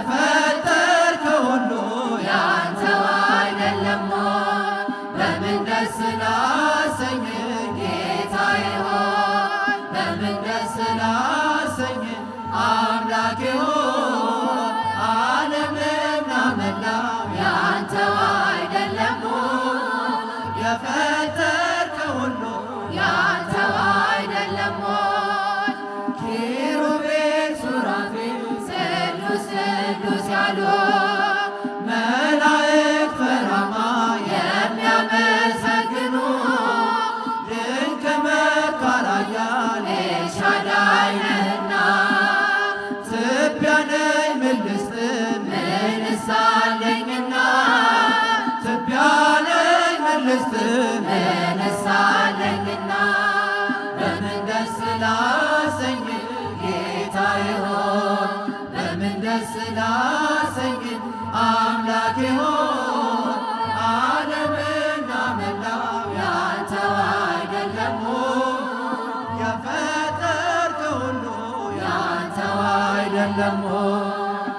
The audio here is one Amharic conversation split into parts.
የፈጠርከው ሁሉ ያንተው አይደለም ሆይ? በምን ደስ ላሰኝ ጌታዬ ሆይ? በምን ደስ ላሰኝ አምላኬ ሆይ? ዓለምና መላው ያንተው አይደለም ሆይ? የፈጠርከው ሁሉ ያንተው አይደለም ሆይ? ኪሩቤል ሱራፌል ቅዱስ ቅዱስ ያሉ መላእክት በራማ የሚያመሰግኑ ድንቅ መካር ኃያል ኤልሻዳይ ነህና ትቢያ ነኝ ምን ልስጥ ምንስ አለኝና ትቢያ ነኝ ምን ልስጥ ምንስ አለኝና በምን ደስ ላሰኝ ጌታዬ ሆይ? በምን ደስ ላሰኝ አምላኬ ሆይ? ዓለምና መላው ያንተው አይደለም ሆይ? የፈጠርከው ሁሉ ያንተው አይደለም ሆይ?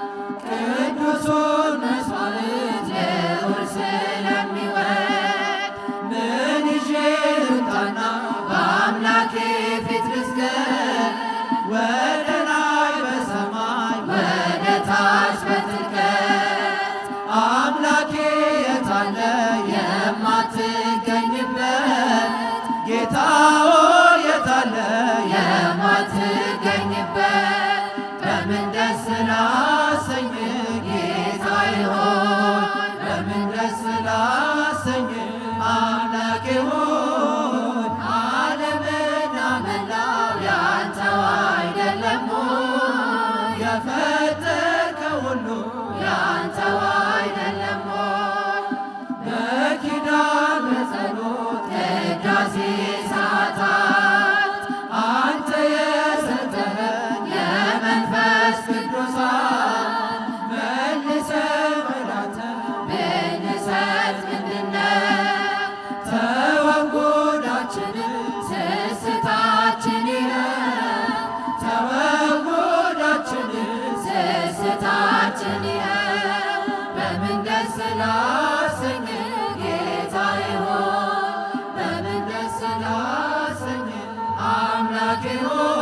ቅዱሱን መሥዋዕት ልዑል ስለሚወድ ምን ይዤ ልምጣና በአምላኬ ፊት ልስገድ? ወደ ላይ በሰማይ ወደ ታች በጥልቀት አምላኬ የታለ የማትገኝበት? ጌታ ሆይ የታለ የማትገኝበት? በምን ደስ ላሰኝ ጌታዬ ሆይ? በምን ደስ ላሰኝ አምላኬ ሆይ? ዓለምና መላው ያንተው አይደለም ሆይ? የፈጠርከው ሁሉ ያንተው አይደለም ሆይ? በኪዳን በጸሎት ቅዳሴ ሰዓታት አንተ የሰጠኸን የመንፈስ ቅዱሳን መልሰን ወዳንተ ብንሰጥ ምንድነው? ተወጉዳችንን ስስታችን ይኸው ተወጉዳችንን ስስታችን ይኸው በምን ደስ ላሰኝ ጌታዬ ሆይ? በምን ደስ ላሰኝ አምላኬ ሆይ?